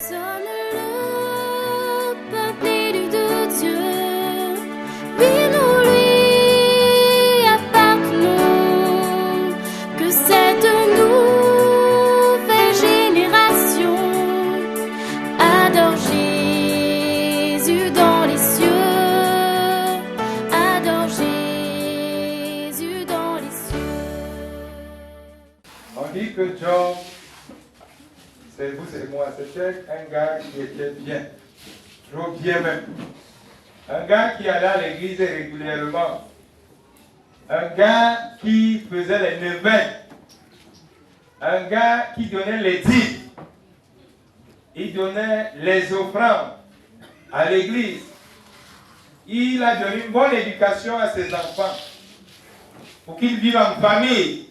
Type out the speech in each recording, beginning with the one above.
Sommes le peuple élu de Dieu, oui nous lui appartenons, que cette nouvelle génération adore Jésus dans les cieux, adore Jésus dans les cieux. On dit que Job, c'est vous, c'est moi, c'était un gars qui était bien, trop bien même. Un gars qui allait à l'église régulièrement. Un gars qui faisait les neuvaines. Un gars qui donnait les dîmes. Il donnait les offrandes à l'église. Il a donné une bonne éducation à ses enfants pour qu'ils vivent en famille,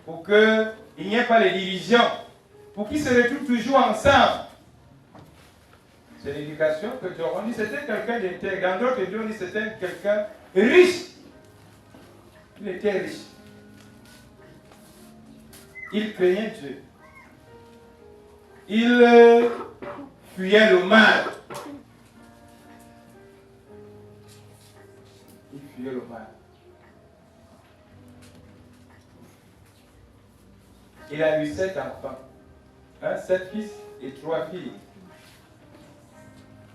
pour qu'il n'y ait pas de division, pour qu'ils se retrouvent toujours ensemble. C'est l'éducation que Dieu a dit. C'était quelqu'un d'intègre. Dans d'autres Dieu, on dit c'était quelqu'un riche. Il était riche. Il craignait Dieu. Il fuyait le mal. Il fuyait le mal. Il a eu 7 enfants. 7 fils et 3 filles.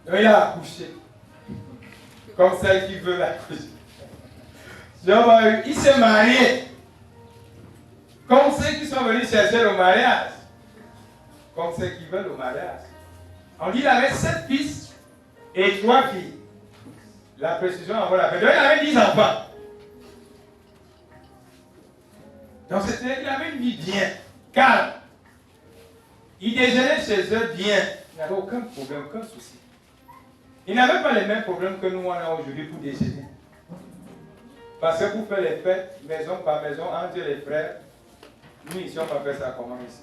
Donc il a accouché. Comme celle qui veut l'accoucher. Il s'est marié. Comme ceux qui sont venus chercher le mariage. Comme ceux qui veulent le mariage. On dit qu'il avait 7 fils et 3 filles. La précision en voilà. Donc il avait 10 enfants. Donc il avait une vie bien, calme. Il déjeunait chez eux bien. Il n'avait aucun problème, aucun souci. Il n'avait pas les mêmes problèmes que nous on a aujourd'hui pour déjeuner. Parce que pour faire les fêtes, maison par maison, entre les frères, nous ici on va faire ça comment ici.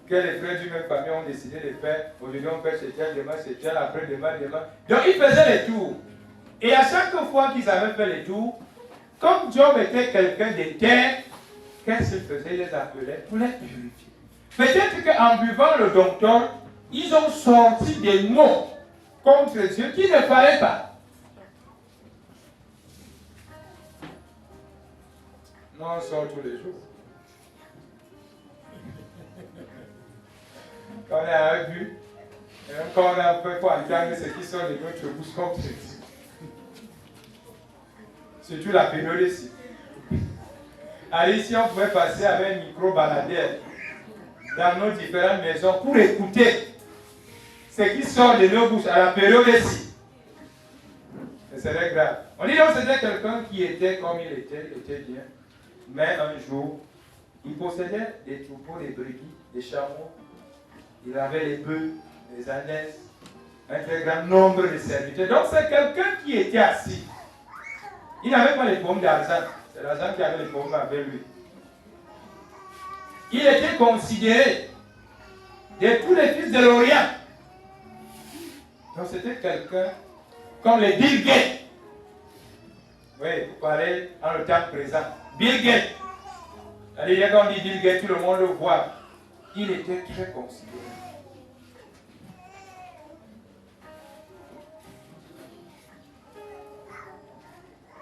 Que les frères d'une même famille ont décidé de faire. Aujourd'hui on fait chez tel, demain chez tel, après demain. Donc ils faisaient les tours. Et à chaque fois qu'ils avaient fait les tours, comme Job était quelqu'un de terre, qu'est-ce qu'ils faisaient? Ils les appelaient pour les purifier. Peut-être qu'en buvant le docteur, ils ont sorti des mots contre Dieu qu'il ne fallait pas. Nous, on sort tous les jours. Quand on est à un but, et même quand on a un peu pour entendre ce qui sort de notre bouche contre Dieu. Surtout la période ici. Alors ici, on pouvait passer avec un micro-baladeur dans nos différentes maisons pour écouter ce qui sort de nos bouches à la période ici. Et c'est grave. On dit donc c'était quelqu'un qui était comme il était bien. Mais un jour, il possédait des troupeaux, des brebis, des chameaux. Il avait les bœufs, les ânesses, un très grand nombre de serviteurs. Donc c'est quelqu'un qui était assis. Il n'avait pas les pommes d'argent. C'est l'argent qui avait les pommes avec lui. Il était considéré de tous les fils de l'Orient. Donc c'était quelqu'un comme les Bill Gates. Oui, vous parlez en le temps présent. Bill Gates. C'est-à-dire quand on dit Bill Gates, tout le monde le voit. Il était très considéré.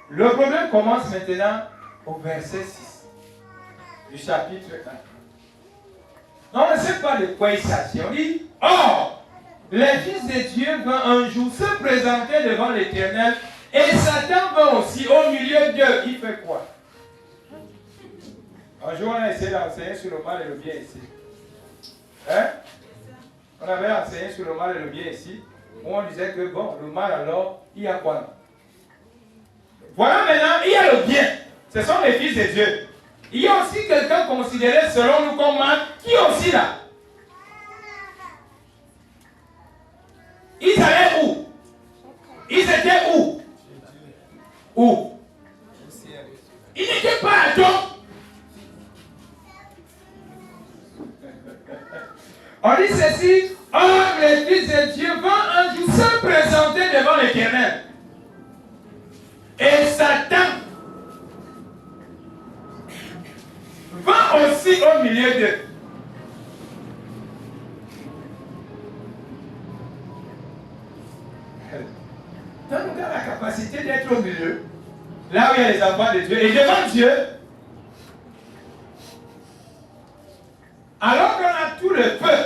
Le problème commence maintenant au verset 6 du chapitre 1. On ne sait pas de quoi il s'agit. On dit, or, les fils de Dieu vont un jour se présenter devant l'Éternel et Satan va aussi au milieu d'eux. Il fait quoi? Un jour, on a essayé d'enseigner sur le mal et le bien ici. Hein? On avait enseigné sur le mal et le bien ici, où on disait que, bon, le mal alors, il y a quoi? Voilà maintenant, il y a le bien. Ce sont les fils de Dieu. Il y a aussi quelqu'un considéré selon nous comme mal, qui est aussi là. Ils allaient où? Ils étaient où? Où? Ils n'étaient pas à Dieu. On dit ceci, or les fils de Dieu vont un jour se présenter devant l'Éternel. Et Satan va aussi au milieu d'eux. Donc on a la capacité d'être au milieu, là où il y a les enfants de Dieu, et devant Dieu, alors qu'on a tout le feu.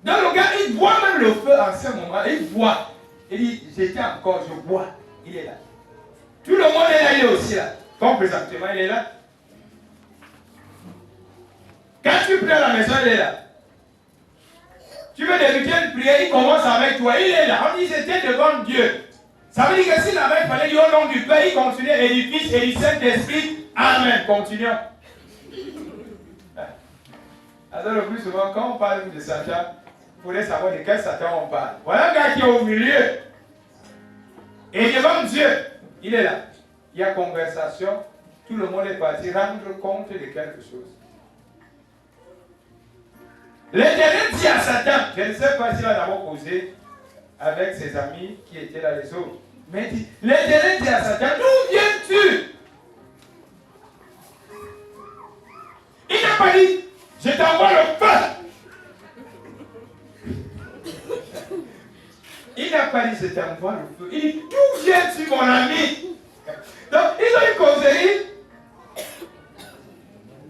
Donc le gars, il voit même le feu en ce moment, il voit. Il dit, j'étais encore, je vois, il est là. Tout le monde est là, il est aussi là. Comme présentement, il est là. Quand tu pries à la maison, il est là. Tu veux débuter une prière, il commence avec toi, il est là. On dit, j'étais devant Dieu. Ça veut dire que si là-bas, il fallait dire au nom du Père, il continue, et du Fils et du Saint-Esprit. Amen. Continuons. Alors le plus souvent, quand on parle de Satan, vous voulez savoir de quel Satan on parle. Voilà un gars qui est au milieu. Et devant Dieu, il est là. Il y a conversation. Tout le monde est parti rendre compte de quelque chose. L'Éternel dit à Satan, je ne sais pas s'il a d'abord causé avec ses amis qui étaient là les autres. Mais il dit, l'Éternel dit à Satan, d'où viens-tu? Il n'a pas dit, je t'envoie le feu. Il n'a pas dit, je t'envoie le feu. Il dit, d'où viens-tu, mon ami? Donc, ils ont une causerie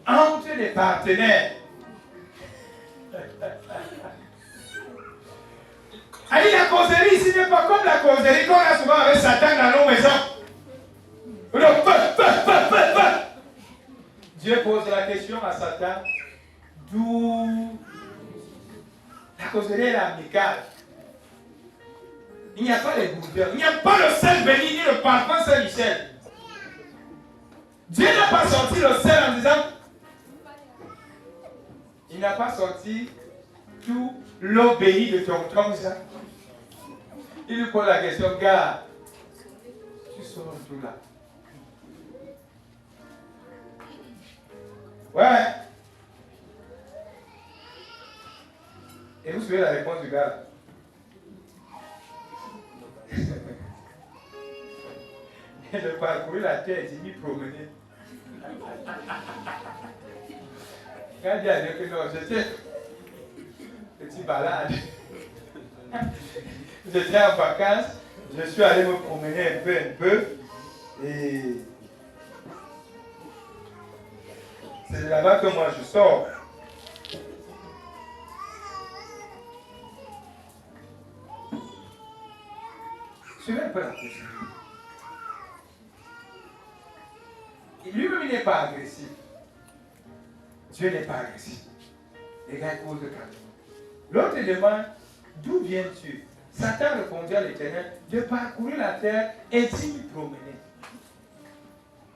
entre les partenaires. Et la causerie ici n'est pas comme la causerie qu'on a souvent avec Satan dans nos maisons. Le feu. Dieu pose la question à Satan, d'où la causerie est amicale. Il n'y a pas les goûteurs, il n'y a pas le sel béni ni le parfum Saint-Michel. Dieu n'a pas sorti le sel en disant, il n'a pas sorti tout l'eau bénie de ton comme ça. Il lui pose la question, gars, tu sors tout là. Ouais. Et vous savez la réponse du gars. Il a parcouru la terre et s'est mis promener. Quand il a dit que non, j'étais petit balade. J'étais en vacances, je suis allé me promener un peu, et c'est de là-bas que moi je sors. Suivez un peu la question. Lui-même, il n'est pas agressif. Dieu n'est pas agressif. Les gars causent de calme. L'autre demande, d'où viens-tu? Satan répondit à l'Éternel, de parcourir la terre et d'y promener.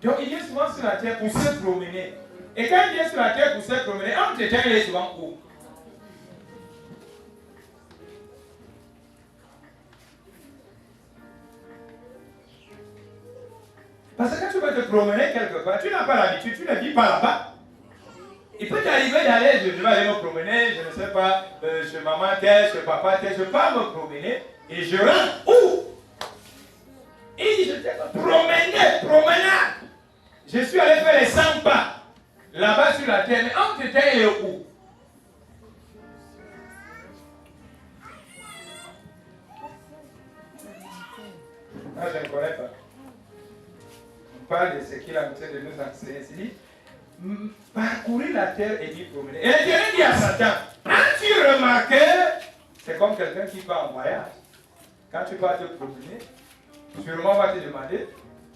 Donc il vient souvent sur la terre pour se promener. Et quand il vient sur la terre pour se promener, entre temps il est souvent où? Parce que quand tu vas te promener quelque part, tu n'as pas l'habitude, tu ne vis pas là-bas. Il peut t'arriver d'aller, je vais aller me promener, je ne sais pas, chez maman tel, chez papa tel, je pars me promener et je rentre où? Il dit, je t'ai promenade. Je suis allé faire les 100 pas là-bas sur la terre, mais entre temps il est où? Ah, je ne connais pas. On parle de ce qu'il a montré de nous enseigner. Il dit, parcourir la terre et d'y promener. Et l'Éternel dit à Satan, as-tu remarqué? C'est comme quelqu'un qui part en voyage. Quand tu vas te promener, sûrement on va te demander,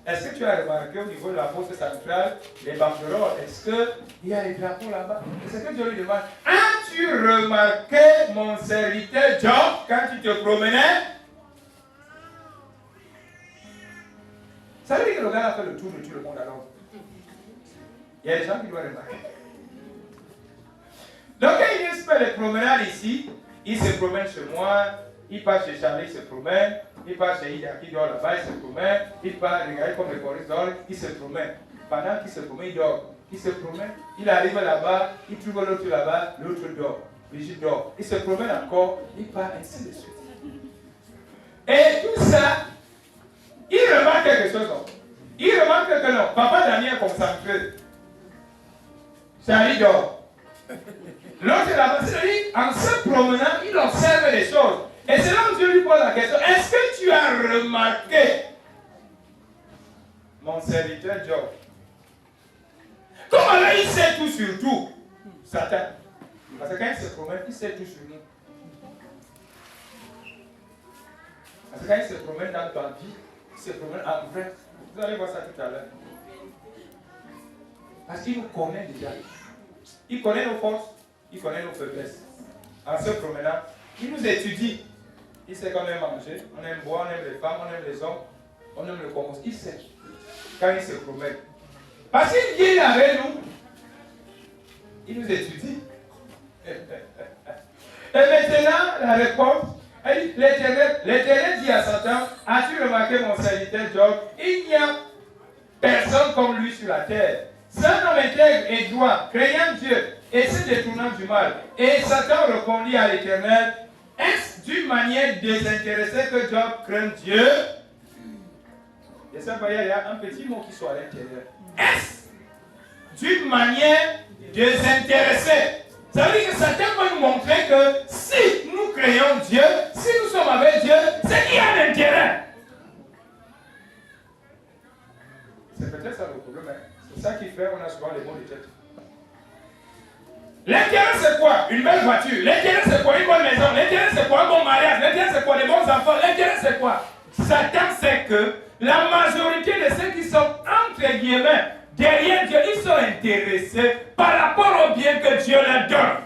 est-ce que tu as remarqué au niveau de la poste centrale, les banderoles, est-ce qu'il y a les drapeaux là-bas? C'est ce que Dieu lui demande. As-tu remarqué mon serviteur Job quand tu te promenais? Ça veut dire que le gars a fait le tour de tout le monde alors. Il y a des gens qui doivent remarquer. Donc quand il vient se faire les promenades ici, il se promène chez moi, il passe chez Charlie, il se promène, il passe chez Ida qui dort là-bas, il se promène, il part regarder comme les Boris dorment, il se promène. Pendant qu'il se promène, il dort. Il se promène, il arrive là-bas, il trouve l'autre là-bas, l'autre dort. Brigitte dort. Il se promène encore, il part ainsi de suite. Et tout ça, il remarque quelque chose. Il remarque que non, papa Daniel est concentré. Charlie dort. L'autre là-bas, c'est-à-dire, en se promenant, il observe les choses. Et c'est là où Dieu lui pose remarqué mon serviteur Job. Comment là, il sait tout sur tout, Satan. Parce que quand il se promène, il sait tout sur nous. Parce que quand il se promène dans ta vie, il se promène en vrai. Vous allez voir ça tout à l'heure. Parce qu'il nous connaît déjà. Il connaît nos forces, il connaît nos faiblesses. En se promenant, il nous étudie. Il sait qu'on aime manger, on aime boire, on aime les femmes, on aime les hommes, on aime le commerce. Il sait quand il se promène. Parce qu'il vient avec nous, il nous étudie. Et maintenant, la réponse, l'Éternel dit à Satan, as-tu remarqué mon serviteur Job? Il n'y a personne comme lui sur la terre. C'est un homme intègre et droit, craignant Dieu et se détournant du mal. Et Satan répondit à l'Éternel, est-ce d'une manière désintéressée que Job craint Dieu? Et ça, il y a un petit mot qui soit à l'intérieur. Est-ce d'une manière désintéressée? Ça veut dire que Satan va nous montrer que si nous craignons Dieu, si nous sommes avec Dieu, c'est qu'il y a un intérêt. C'est peut-être ça le problème. Hein? C'est ça qui fait qu'on a souvent les mots de tête. L'intérêt c'est quoi? Une belle voiture. L'intérêt c'est quoi? Une bonne maison. L'intérêt c'est quoi? Un bon mariage. L'intérêt c'est quoi? Les bons enfants. L'intérêt c'est quoi? Satan sait que la majorité de ceux qui sont entre guillemets derrière Dieu, ils sont intéressés par rapport au bien que Dieu leur donne.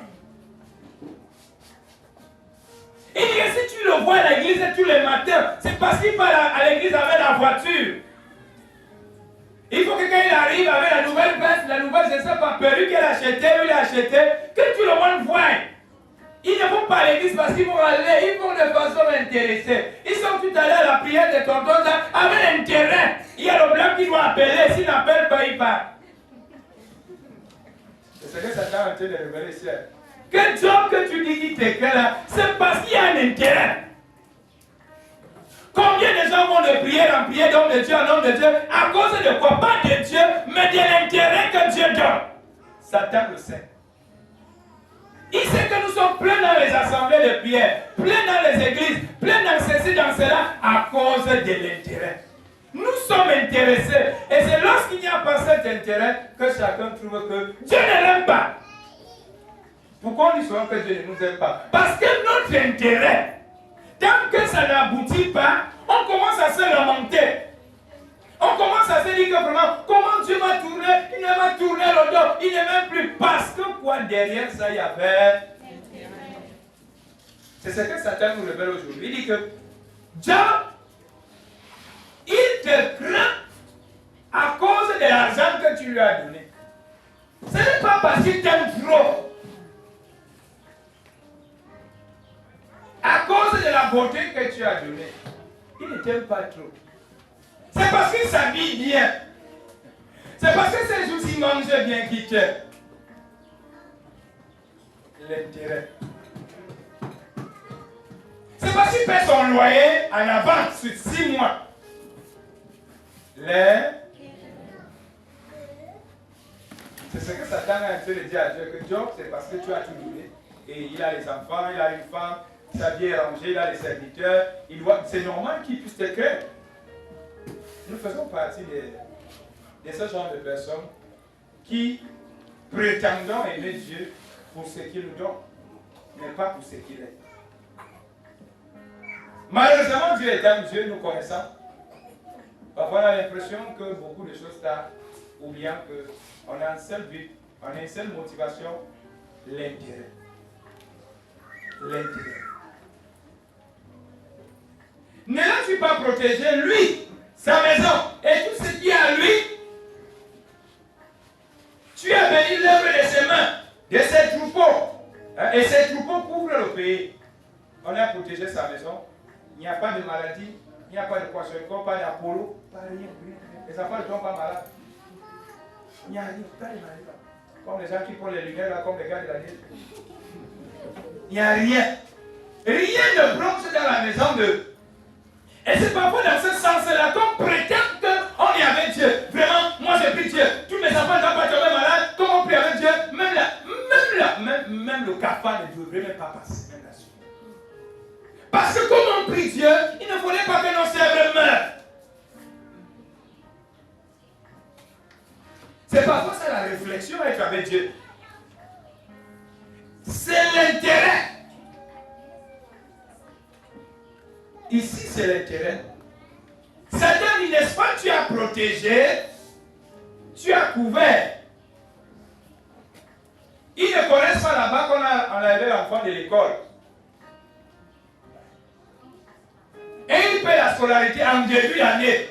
Il dit que si tu le vois à l'église tous les matins, c'est parce qu'il part à l'église avec la voiture. Il faut que quand il arrive avec la nouvelle veste, la nouvelle, je ne sais pas, perruque qu'elle a acheté, il a acheté, que tout le monde voit. Ils ne vont pas à l'église parce qu'ils vont aller, ils vont de façon intéressée. Ils sont tout à l'heure à la prière de tonton avec intérêt. Il y a le blanc qui doit appeler, s'il n'appelle pas, il part. C'est ce que Satan a été de révéler ici. Que Job que tu dis qu'il t'écrit là, c'est parce qu'il y a un intérêt. Combien de gens vont de prière en prière, d'homme de Dieu en homme de Dieu, à cause de quoi? Pas de Dieu, mais de l'intérêt que Dieu donne. Satan le sait. Il sait que nous sommes pleins dans les assemblées de prière, pleins dans les églises, pleins dans ceci, dans cela, à cause de l'intérêt. Nous sommes intéressés. Et c'est lorsqu'il n'y a pas cet intérêt que chacun trouve que Dieu ne l'aime pas. Pourquoi on dit souvent que Dieu ne nous aime pas? Parce que notre intérêt, tant que ça n'aboutit pas, on commence à se lamenter. On commence à se dire que vraiment, comment Dieu m'a tourné, il ne m'a tourné le dos, il ne m'aime plus. Parce que quoi, derrière ça, il y avait. C'est ce que Satan nous révèle aujourd'hui. Il dit que Dieu, il te craint à cause de l'argent que tu lui as donné. Ce n'est pas parce qu'il t'aime trop. À cause de la beauté que tu as donnée, il ne t'aime pas trop. C'est parce qu'il s'habille bien. C'est parce que ces jours il mange bien qu'il t'aime. L'intérêt. C'est parce qu'il paie son loyer en avance sur 6 mois. C'est ce que Satan a été de dire à Dieu, que Job, c'est parce que tu as tout donné. Et il a les enfants, il a une femme, sa vie est rangée, il a les serviteurs. C'est normal qu'il puisse te créer. Nous faisons partie de ce genre de personnes qui prétendons aimer Dieu pour ce qu'il nous donne, mais pas pour ce qu'il est. Malheureusement, Dieu est un Dieu, nous connaissons. Parfois, on a l'impression que beaucoup de choses tardent, ou bien qu'on a un seul but, on a une seule motivation, l'intérêt. L'intérêt. Ne l'as-tu pas protégé, lui, sa maison et tout ce qui est à lui? Tu as béni l'œuvre de ses mains, de ses troupeaux. Et ses troupeaux couvrent le pays. On a protégé sa maison. Il n'y a pas de maladie, il n'y a pas de kwashiorkor, pas d'Apollo, pas rien. Les enfants ne tombent pas malades. Il n'y a rien, pas de maladie. Comme les gens qui prennent les lumières, là, comme les gars de la nuit. Il n'y a rien. Rien ne bronche dans la maison de. Et c'est parfois dans ce sens-là qu'on prétend qu'on est avec Dieu. Vraiment, moi j'ai pris Dieu. Tous mes enfants ne doivent pas tomber malades. Comme on prie avec Dieu, même le cafard ne devrait même pas passer. Même là-dessus. Parce que comme on prie Dieu, il ne faudrait pas que nos sève meurt. C'est parfois ça la réflexion être avec Dieu. C'est l'intérêt. Ici, c'est l'intérêt. Satan dit, n'est-ce pas, tu as protégé, tu as couvert. Ils ne connaissent pas là-bas qu'on a enlevé l'enfant de l'école. Et il paie la scolarité en début d'année.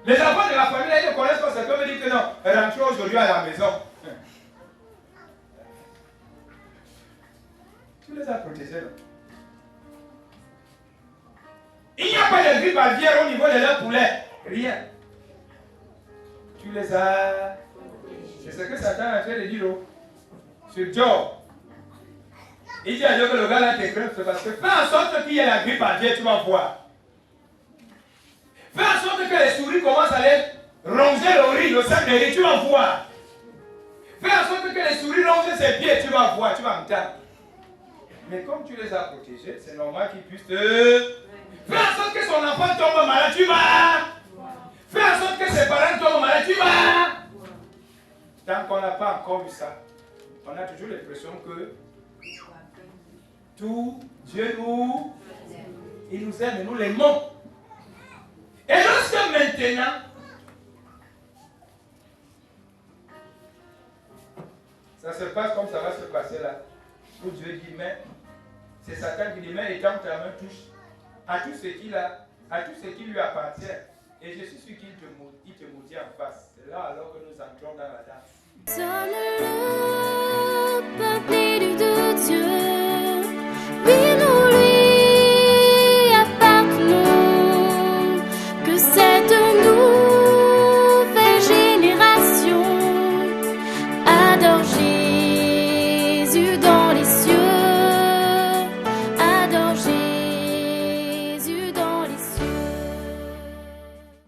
Les enfants de la famille, là, ils ne connaissent pas ça. Comme ils disent que non, rentrez aujourd'hui à la maison. Tu les as protégés, non? Il n'y a pas de grippe aviaire au niveau de leurs poulets. Rien. Tu les as. C'est ce que Satan a fait de dire sur Job. Il dit à Dieu que le gars là te craint, c'est parce que fais en sorte qu'il y ait la grippe aviaire, tu vas voir. Fais en sorte que les souris commencent à aller ronger le riz, le sac de riz, tu vas voir. Fais en sorte que les souris rongent ses pieds, tu vas voir, tu vas m'entendre. Mais comme tu les as protégés, c'est normal qu'ils puissent te... Fais en sorte que son enfant tombe malade, tu vas. Fais en sorte que ses parents tombent malades, tu vas. Tant qu'on n'a pas encore vu ça, on a toujours l'impression que tout, Dieu nous, il nous aime et nous l'aimons. Et lorsque maintenant, ça se passe comme ça va se passer là, où Dieu dit, mais, c'est Satan qui dit, mais étant ta main touche à tout ce qu'il a, à tout ce qui lui appartient, et je suis sûr qu'il te maudit en face. C'est là alors que nous entrons dans la danse. Sonne le peuple